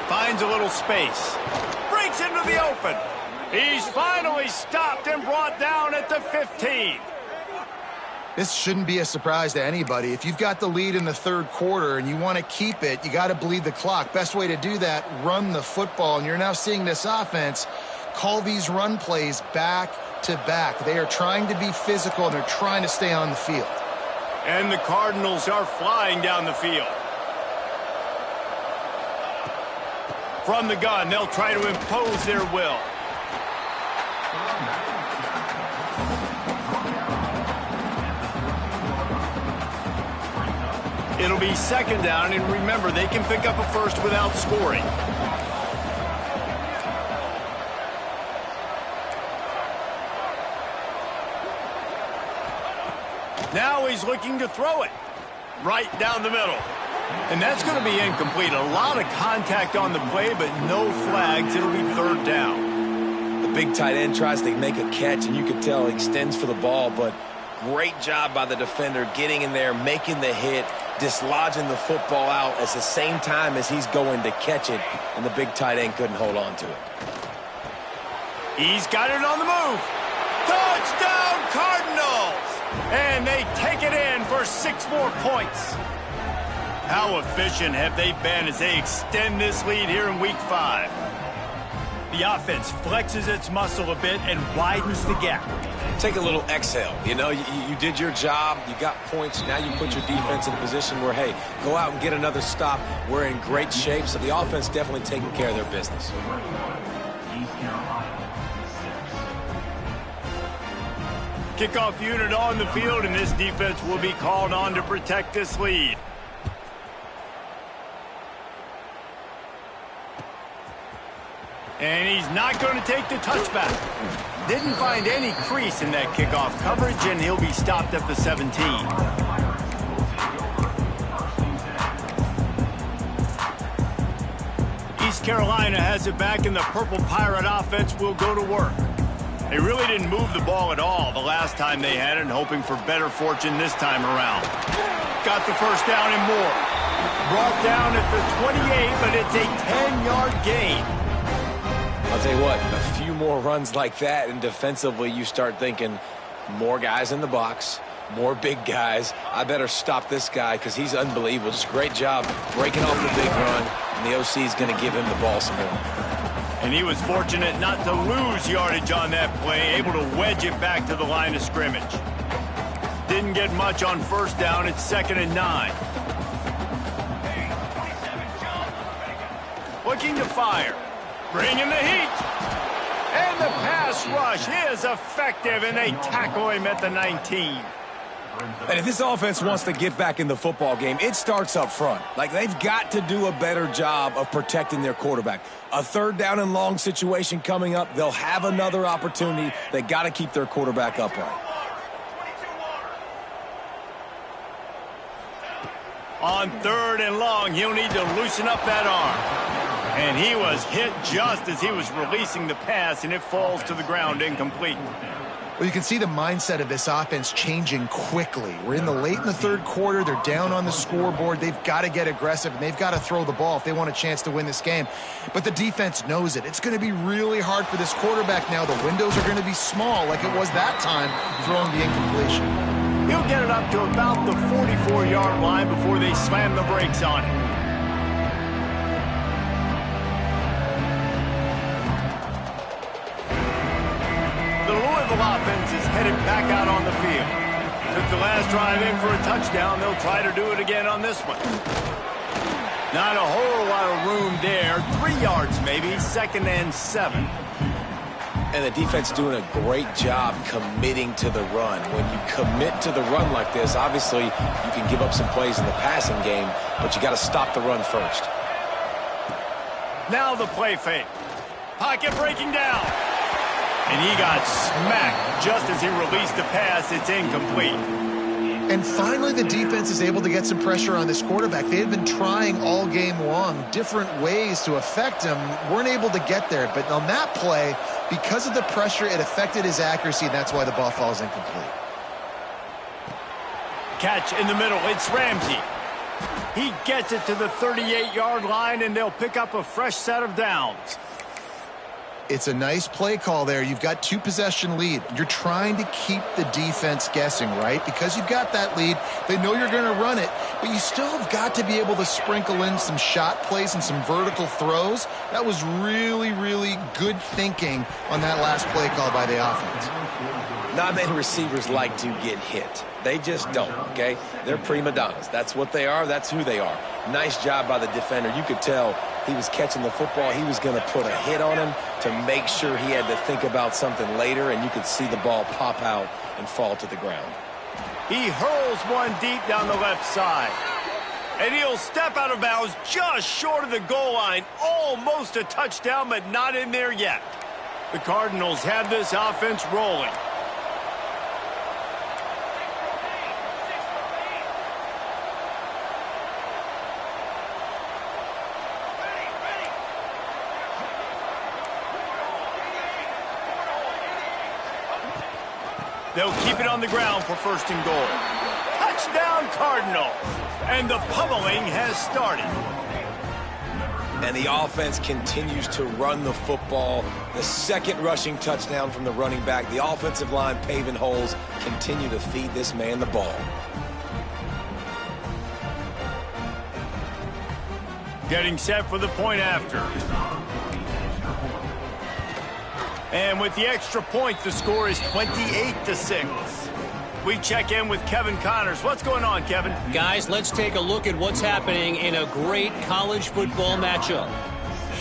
Finds a little space. Breaks into the open. He's finally stopped and brought down at the 15. This shouldn't be a surprise to anybody. If you've got the lead in the 3rd quarter and you want to keep it, you got to bleed the clock. Best way to do that, run the football. And you're now seeing this offense call these run plays back to back. They are trying to be physical, and they're trying to stay on the field. And the Cardinals are flying down the field. From the gun, they'll try to impose their will. It'll be 2nd down, and remember, they can pick up a first without scoring. Now he's looking to throw it right down the middle. And that's going to be incomplete. A lot of contact on the play, but no flags. It'll be 3rd down. The big tight end tries to make a catch, and you can tell he extends for the ball, but great job by the defender getting in there, making the hit, dislodging the football out at the same time as he's going to catch it, and the big tight end couldn't hold on to it. He's got it on the move. Touchdown, Cardinals! And they take it in for 6 more points. How efficient have they been as they extend this lead here in Week 5? The offense flexes its muscle a bit and widens the gap. Take a little exhale. You know, you did your job. You got points. Now you put your defense in a position where, hey, go out and get another stop. We're in great shape. So the offense definitely taking care of their business. Kickoff unit on the field, and this defense will be called on to protect this lead. And he's not going to take the touchback. Didn't find any crease in that kickoff coverage, and he'll be stopped at the 17. East Carolina has it back, and the Purple Pirate offense will go to work. They really didn't move the ball at all the last time they had it, and hoping for better fortune this time around. Got the first down and more. Brought down at the 28, but it's a 10-yard gain. I'll tell you what, a few more runs like that, and defensively you start thinking more guys in the box, more big guys. I better stop this guy because he's unbelievable. Just a great job breaking off the big run, and the OC is going to give him the ball some more. And he was fortunate not to lose yardage on that play, able to wedge it back to the line of scrimmage. Didn't get much on first down. It's 2nd and 9. Looking to fire. Bringing the heat. And the pass rush is effective, and they tackle him at the 19. And if this offense wants to get back in the football game, it starts up front. Like, they've got to do a better job of protecting their quarterback. A 3rd down and long situation coming up. They'll have another opportunity. They got to keep their quarterback upright. On 3rd and long, he'll need to loosen up that arm. And he was hit just as he was releasing the pass, and it falls to the ground incomplete. Well, you can see the mindset of this offense changing quickly. We're in the 3rd quarter. They're down on the scoreboard. They've got to get aggressive, and they've got to throw the ball if they want a chance to win this game. But the defense knows it. It's going to be really hard for this quarterback now. The windows are going to be small like it was that time throwing the incompletion. He'll get it up to about the 44-yard line before they slam the brakes on him. The Louisville offense is headed back out on the field. Took the last drive in for a touchdown. They'll try to do it again on this one. Not a whole lot of room there. 3 yards maybe, 2nd and 7. And the defense doing a great job committing to the run. When you commit to the run like this, obviously you can give up some plays in the passing game, but you got to stop the run first. Now the play fake. Pocket breaking down. And he got smacked just as he released the pass. It's incomplete. And finally, the defense is able to get some pressure on this quarterback. They had been trying all game long, different ways to affect him, weren't able to get there. But on that play, because of the pressure, it affected his accuracy, and that's why the ball falls incomplete. Catch in the middle. It's Ramsey. He gets it to the 38-yard line, and they'll pick up a fresh set of downs. It's a nice play call there. You've got 2-possession lead. You're trying to keep the defense guessing, right? Because you've got that lead, they know you're going to run it, but you still have got to be able to sprinkle in some shot plays and some vertical throws. That was really, really good thinking on that last play call by the offense. Not many receivers like to get hit. They just don't, okay? They're prima donnas. That's what they are. That's who they are. Nice job by the defender. You could tell he was catching the football. He was going to put a hit on him to make sure he had to think about something later, and you could see the ball pop out and fall to the ground. He hurls one deep down the left side. And he'll step out of bounds just short of the goal line. Almost a touchdown, but not in there yet. The Cardinals have this offense rolling. They'll keep it on the ground for 1st and goal. Touchdown, Cardinals. And the pummeling has started. And the offense continues to run the football. The 2nd rushing touchdown from the running back. The offensive line paving holes. Continue to feed this man the ball. Getting set for the point after. And with the extra point, the score is 28-6. We check in with Kevin Connors. What's going on, Kevin? Guys, let's take a look at what's happening in a great college football matchup.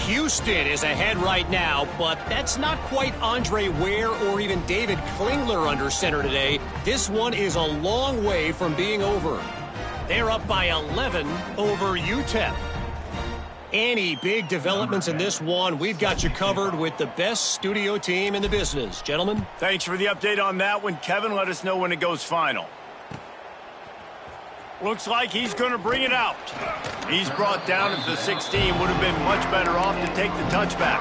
Houston is ahead right now, but that's not quite Andre Ware or even David Klingler under center today. This one is a long way from being over. They're up by 11 over UTEP. Any big developments in this one, we've got you covered with the best studio team in the business. Gentlemen? Thanks for the update on that one, Kevin. Let us know when it goes final. Looks like he's going to bring it out. He's brought down at the 16. Would have been much better off to take the touchback.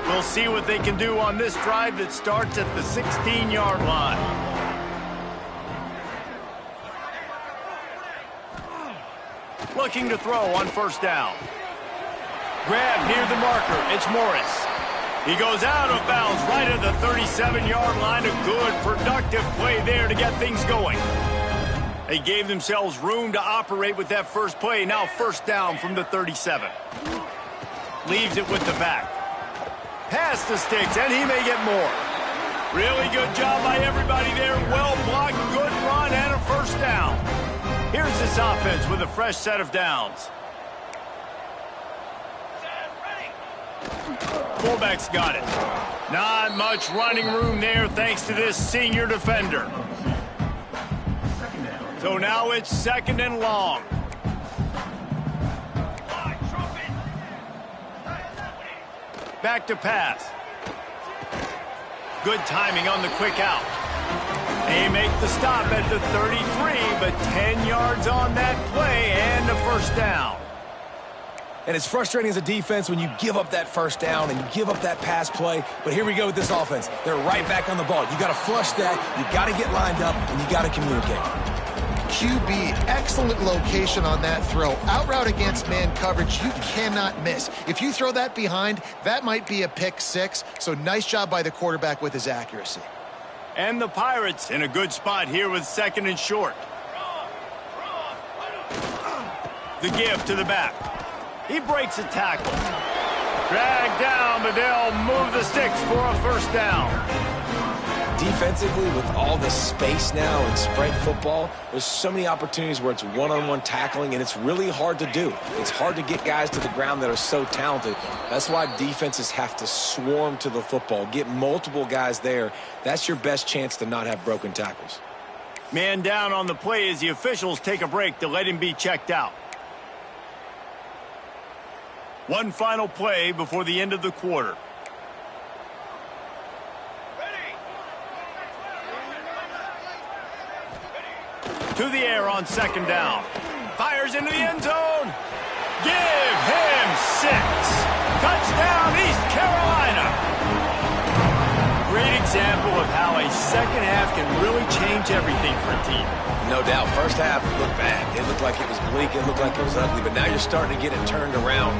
We'll see what they can do on this drive that starts at the 16-yard line. Looking to throw on 1st down. Grab near the marker. It's Morris. He goes out of bounds right at the 37-yard line. A good, productive play there to get things going. They gave themselves room to operate with that first play. Now 1st down from the 37. Leaves it with the back. Past the sticks, and he may get more. Really good job by everybody there. Well blocked, good run, and a 1st down. Here's this offense with a fresh set of downs. Fullback's got it. Not much running room there thanks to this senior defender. So now it's 2nd and long. Back to pass. Good timing on the quick out. They make the stop at the 33, but 10 yards on that play and a 1st down. And it's frustrating as a defense when you give up that 1st down and you give up that pass play. But here we go with this offense. They're right back on the ball. You got to flush that. You got to get lined up, and you got to communicate. QB, excellent location on that throw. Out route against man coverage, you cannot miss. If you throw that behind, that might be a pick 6. So nice job by the quarterback with his accuracy. And the Pirates in a good spot here with 2nd and short. The give to the back. He breaks a tackle. Dragged down, but they'll move the sticks for a 1st down. Defensively, with all the space now and spread football, there's so many opportunities where it's one-on-one tackling, and it's really hard to do. It's hard to get guys to the ground that are so talented. That's why defenses have to swarm to the football, get multiple guys there. That's your best chance to not have broken tackles. Man down on the play as the officials take a break to let him be checked out. One final play before the end of the quarter. To the air on second down. Fires into the end zone. Give him 6. Touchdown, East Carolina. Great example of how a second half can really change everything for a team. No doubt. First half looked bad. It looked like it was bleak. It looked like it was ugly. But now you're starting to get it turned around.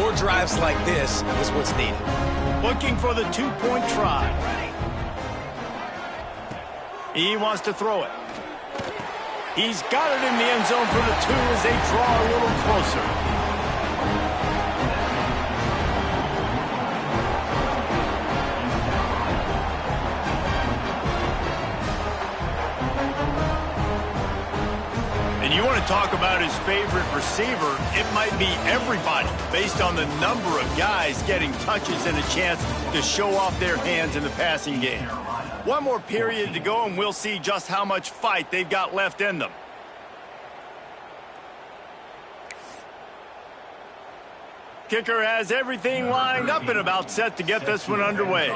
More drives like this is what's needed. Looking for the 2-point try. He wants to throw it. He's got it in the end zone for the 2 as they draw a little closer. And you want to talk about his favorite receiver, it might be everybody based on the number of guys getting touches and a chance to show off their hands in the passing game. One more period to go, and we'll see just how much fight they've got left in them. Kicker has everything lined up and about set to get this one underway.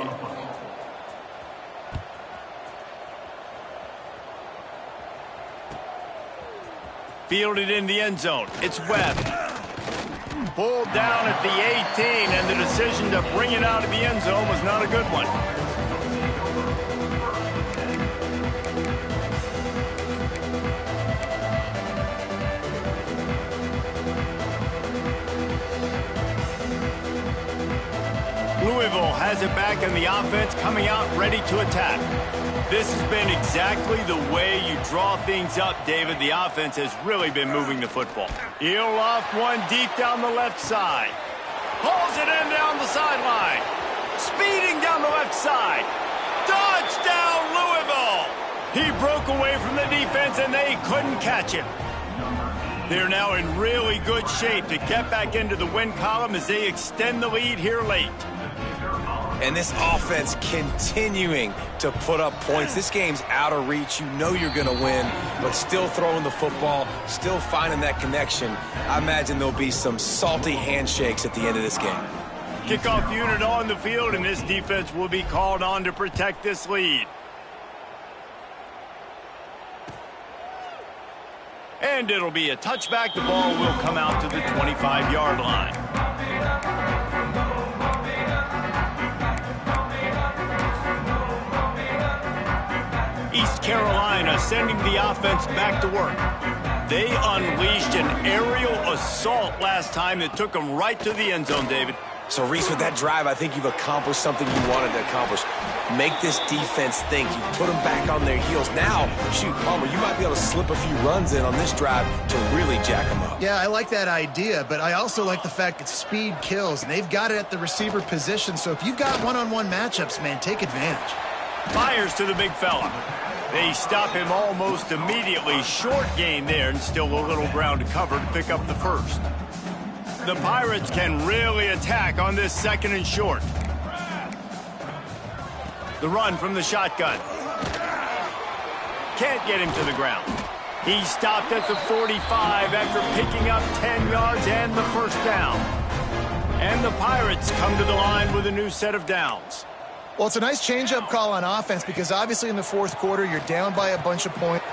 Fielded in the end zone. It's Webb. Pulled down at the 18, and the decision to bring it out of the end zone was not a good one. Louisville has it back, and the offense coming out ready to attack. This has been exactly the way you draw things up, David. The offense has really been moving the football. He'll loft one deep down the left side. Pulls it in down the sideline. Speeding down the left side. Touchdown, Louisville! He broke away from the defense, and they couldn't catch him. They're now in really good shape to get back into the win column as they extend the lead here late. And this offense continuing to put up points. This game's out of reach. You know you're going to win, but still throwing the football, still finding that connection. I imagine there'll be some salty handshakes at the end of this game. Kickoff unit on the field, and this defense will be called on to protect this lead. And it'll be a touchback. The ball will come out to the 25-yard line. East Carolina sending the offense back to work. They unleashed an aerial assault last time that took them right to the end zone, David. So, Reese, with that drive, I think you've accomplished something you wanted to accomplish. Make this defense think. You put them back on their heels. Now, shoot, Palmer, you might be able to slip a few runs in on this drive to really jack them up. Yeah, I like that idea, but I also like the fact that speed kills, and they've got it at the receiver position. So if you've got one-on-one matchups, man, take advantage. Fires to the big fella. They stop him almost immediately. Short gain there, and still a little ground to cover to pick up the first. The Pirates can really attack on this second and short. The run from the shotgun. Can't get him to the ground. He stopped at the 45 after picking up 10 yards and the first down. And the Pirates come to the line with a new set of downs. Well, it's a nice change-up call on offense because obviously in the fourth quarter, you're down by a bunch of points.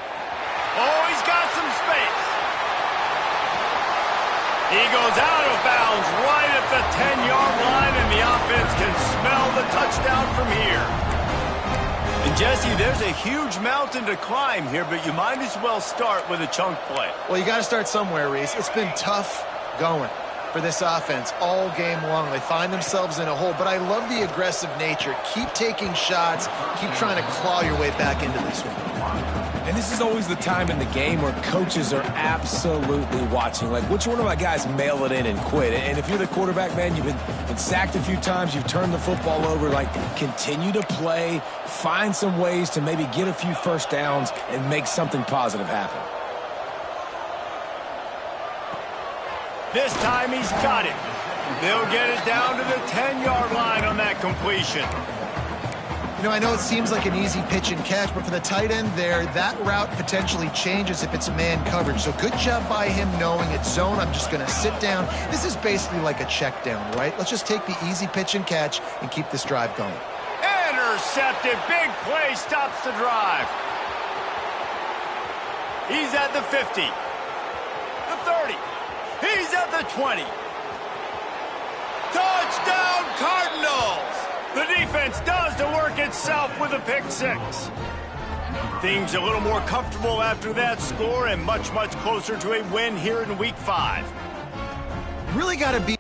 Oh, he's got some space. He goes out of bounds right at the 10-yard line, and the offense can smell the touchdown from here. And, Jesse, there's a huge mountain to climb here, but you might as well start with a chunk play. Well, you got to start somewhere, Reese. It's been tough going for this offense all game long. They find themselves in a hole, but I love the aggressive nature. Keep taking shots. Keep trying to claw your way back into this one. And this is always the time in the game where coaches are absolutely watching. Like, which one of my guys mail it in and quit? And if you're the quarterback, man, you've been sacked a few times, you've turned the football over, like, continue to play, find some ways to maybe get a few first downs and make something positive happen. This time he's got it. They'll get it down to the 10-yard line on that completion. You know, I know it seems like an easy pitch and catch, but for the tight end there, that route potentially changes if it's man coverage. So good job by him knowing it's zone. I'm just going to sit down. This is basically like a check down, right? Let's just take the easy pitch and catch and keep this drive going. Intercepted. Big play stops the drive. He's at the 50. The 30. He's at the 20. Touchdown, Cardinals! The defense does the work itself with a pick six. Things a little more comfortable after that score and much, much closer to a win here in Week 5. Really got to be...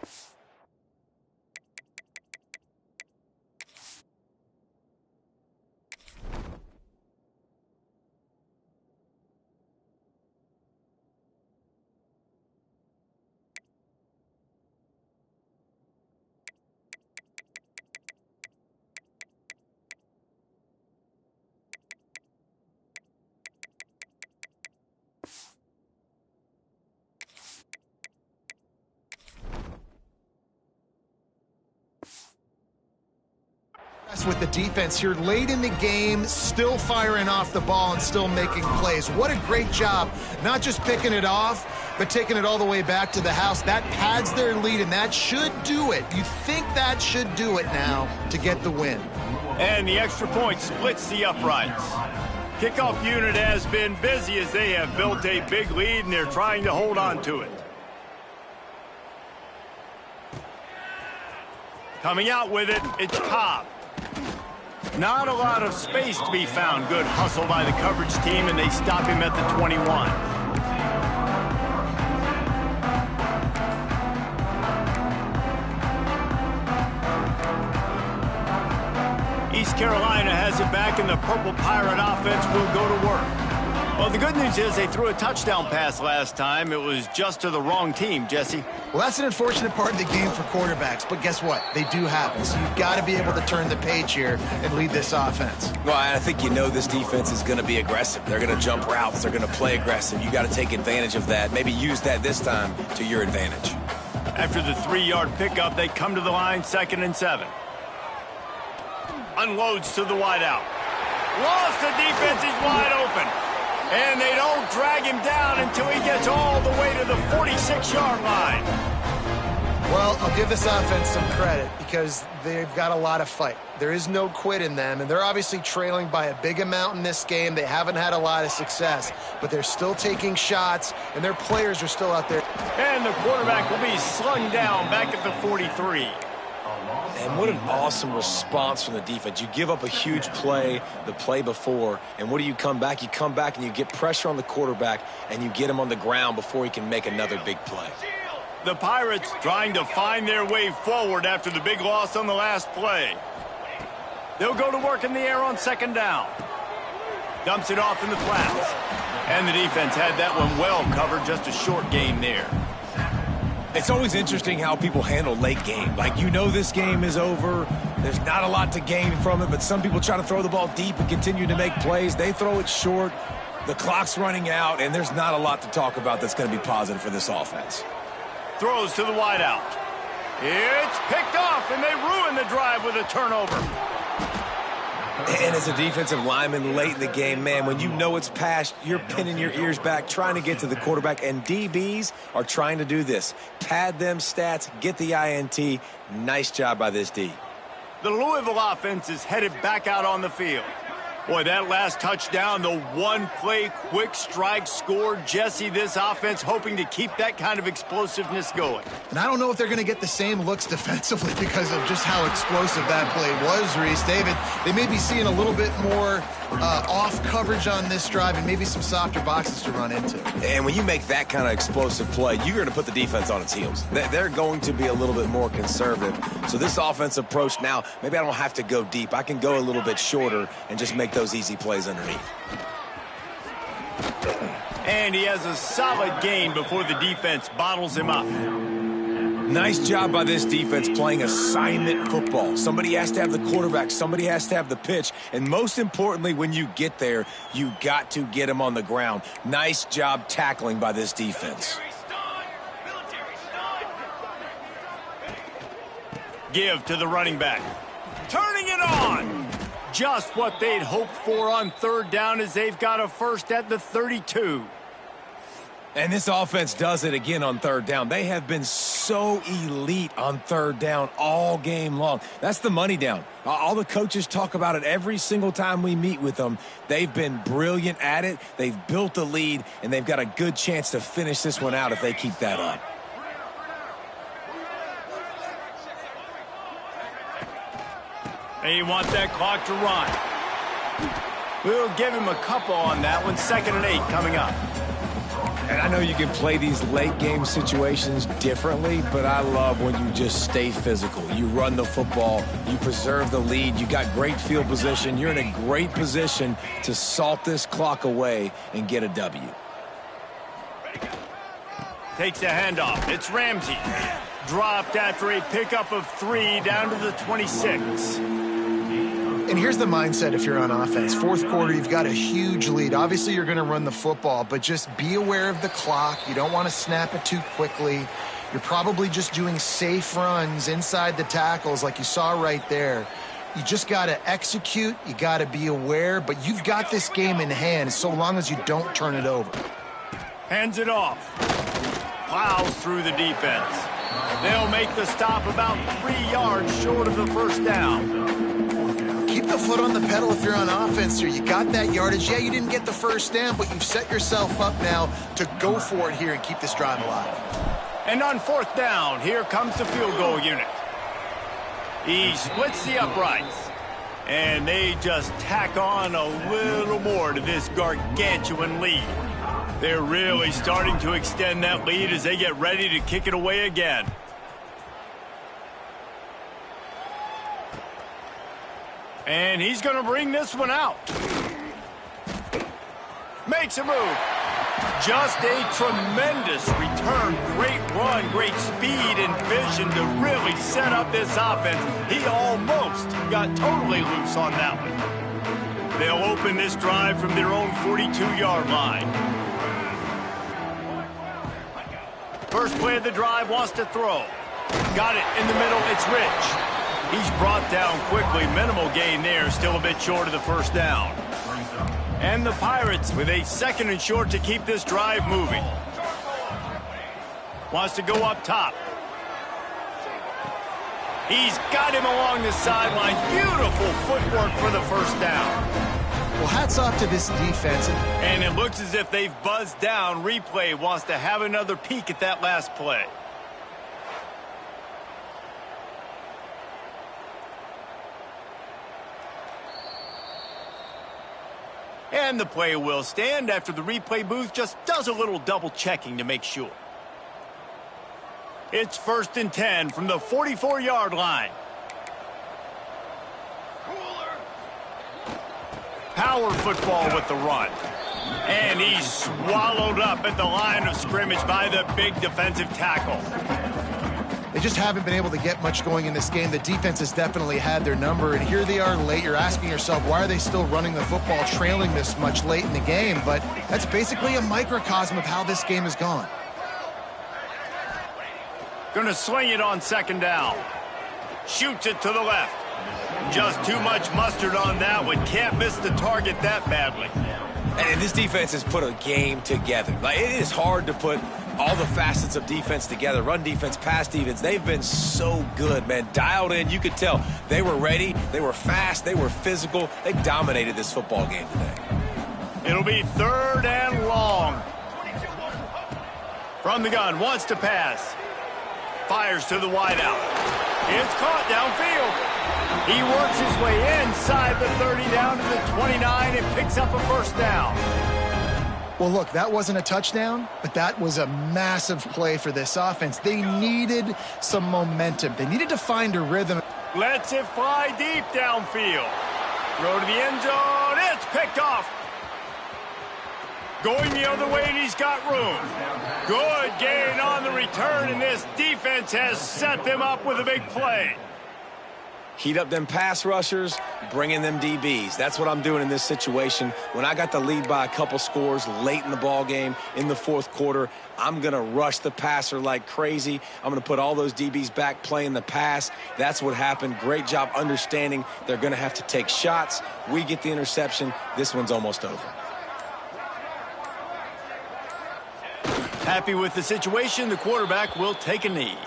with the defense here late in the game, still firing off the ball and still making plays. What a great job, not just picking it off, but taking it all the way back to the house. That pads their lead, and that should do it. You think that should do it now to get the win. And the extra point splits the uprights. Kickoff unit has been busy as they have built a big lead, and they're trying to hold on to it. Coming out with it, it's Cobb. Not a lot of space to be found. Good hustle by the coverage team, and they stop him at the 21. East Carolina has it back, and the Purple Pirate offense will go to work. Well, the good news is they threw a touchdown pass last time. It was just to the wrong team, Jesse. Well, that's an unfortunate part of the game for quarterbacks, but guess what? They do happen, so you've got to be able to turn the page here and lead this offense. Well, I think you know this defense is going to be aggressive. They're going to jump routes. They're going to play aggressive. You got to take advantage of that. Maybe use that this time to your advantage. After the 3-yard pickup, they come to the line, 2nd and 7. Unloads to the wideout. Lost the defense. He's wide open. And they don't drag him down until he gets all the way to the 46-yard line. Well, I'll give this offense some credit because they've got a lot of fight. There is no quit in them, and they're obviously trailing by a big amount in this game. They haven't had a lot of success, but they're still taking shots, and their players are still out there. And the quarterback will be slung down back at the 43. And what an awesome response from the defense. You give up a huge play the play before, and what do you come back? You come back and you get pressure on the quarterback, and you get him on the ground before he can make another big play. The Pirates trying to find their way forward after the big loss on the last play. They'll go to work in the air on 2nd down. Dumps it off in the flats. And the defense had that one well covered, just a short gain there. It's always interesting how people handle late game. Like, you know this game is over. There's not a lot to gain from it, but some people try to throw the ball deep and continue to make plays. They throw it short. The clock's running out, and there's not a lot to talk about that's going to be positive for this offense. Throws to the wideout. It's picked off, and they ruin the drive with a turnover. And as a defensive lineman late in the game, man, when you know it's past, you're pinning your ears back, trying to get to the quarterback, and DBs are trying to do this. Pad them stats, get the INT. Nice job by this D. The Louisville offense is headed back out on the field. Boy, that last touchdown, the one-play quick strike score. Jesse, this offense hoping to keep that kind of explosiveness going. And I don't know if they're going to get the same looks defensively because of just how explosive that play was, Reese. David, they may be seeing a little bit more off coverage on this drive and maybe some softer boxes to run into. And when you make that kind of explosive play, you're going to put the defense on its heels. They're going to be a little bit more conservative. So this offensive approach now, maybe I don't have to go deep. I can go a little bit shorter and just make those easy plays underneath. And he has a solid gain before the defense bottles him up. Nice job by this defense playing assignment football. Somebody has to have the quarterback. Somebody has to have the pitch. And most importantly, when you get there, you got to get him on the ground. Nice job tackling by this defense. Give to the running back. Turning it on. Just what they'd hoped for on third down as they've got a first at the 32. And this offense does it again on third down. They have been so elite on third down all game long. That's the money down. All the coaches talk about it every single time we meet with them. They've been brilliant at it. They've built the lead, and they've got a good chance to finish this one out if they keep that up. They want that clock to run. We'll give him a couple on that one. 2nd and 8 coming up. And I know you can play these late game situations differently, but I love when you just stay physical. You run the football, you preserve the lead, you got great field position. You're in a great position to salt this clock away and get a W. Takes the handoff. It's Ramsey. Dropped after a pickup of 3 down to the 26. And here's the mindset if you're on offense. Fourth quarter, you've got a huge lead. Obviously, you're going to run the football, but just be aware of the clock. You don't want to snap it too quickly. You're probably just doing safe runs inside the tackles like you saw right there. You just got to execute. You got to be aware, but you've got this game in hand so long as you don't turn it over. Hands it off. Plows through the defense. They'll make the stop about 3 yards short of the first down. Keep the foot on the pedal if you're on offense here. You got that yardage. Yeah, you didn't get the first down, but you've set yourself up now to go for it here and keep this drive alive. And on 4th down, here comes the field goal unit. He splits the uprights. And they just tack on a little more to this gargantuan lead. They're really starting to extend that lead as they get ready to kick it away again. And he's going to bring this one out. Makes a move. Just a tremendous return. Great run, great speed and vision to really set up this offense. He almost got totally loose on that one. They'll open this drive from their own 42-yard line. First play of the drive, wants to throw. Got it in the middle, it's Rich. He's brought down quickly. Minimal gain there, still a bit short of the first down. And the Pirates with a 2nd and short to keep this drive moving. Wants to go up top. He's got him along the sideline. Beautiful footwork for the first down. Well, hats off to this defense. And it looks as if they've buzzed down. Replay wants to have another peek at that last play. And the play will stand after the replay booth just does a little double checking to make sure. It's 1st and 10 from the 44-yard line. Power football with the run. And he's swallowed up at the line of scrimmage by the big defensive tackle. They just haven't been able to get much going in this game. The defense has definitely had their number, and here they are late. You're asking yourself, why are they still running the football, trailing this much late in the game? But that's basically a microcosm of how this game has gone. Gonna swing it on 2nd down. Shoots it to the left. Just too much mustard on that one. Can't miss the target that badly. And this defense has put a game together. Like, it is hard to put all the facets of defense together. Run defense, pass defense. They've been so good, man. Dialed in. You could tell they were ready. They were fast. They were physical. They dominated this football game today. It'll be 3rd and long. From the gun, wants to pass. Fires to the wideout. It's caught downfield. He works his way inside the 30 down to the 29 and picks up a first down. Well, look, that wasn't a touchdown, but that was a massive play for this offense. They needed some momentum. They needed to find a rhythm. Lets it fly deep downfield. Throw to the end zone. It's picked off. Going the other way, and he's got room. Good gain on the return, and this defense has set them up with a big play. Heat up them pass rushers, bring in them DBs. That's what I'm doing in this situation. When I got the lead by a couple scores late in the ball game in the fourth quarter, I'm going to rush the passer like crazy. I'm going to put all those DBs back playing the pass. That's what happened. Great job understanding they're going to have to take shots. We get the interception. This one's almost over. Happy with the situation, the quarterback will take a knee.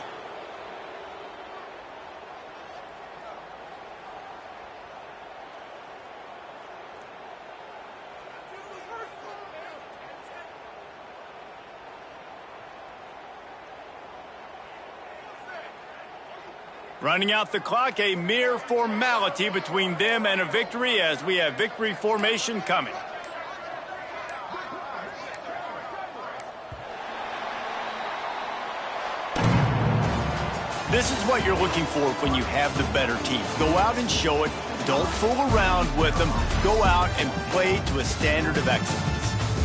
Running out the clock, a mere formality between them and a victory as we have victory formation coming. This is what you're looking for when you have the better team. Go out and show it. Don't fool around with them. Go out and play to a standard of excellence.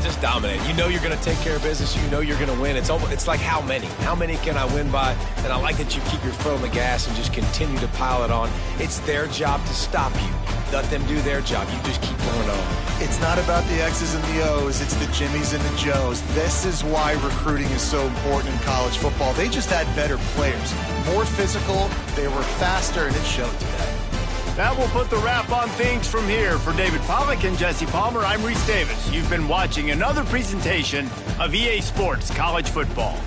Just dominate. You know you're going to take care of business. You know you're going to win. It's like how many? How many can I win by? And I like that you keep your foot on the gas and just continue to pile it on. It's their job to stop you. Let them do their job. You just keep going on. It's not about the X's and the O's. It's the Jimmies and the Joes. This is why recruiting is so important in college football. They just had better players. More physical. They were faster, and it showed today. That will put the wrap on things from here. For David Pollack and Jesse Palmer, I'm Reese Davis. You've been watching another presentation of EA Sports College Football.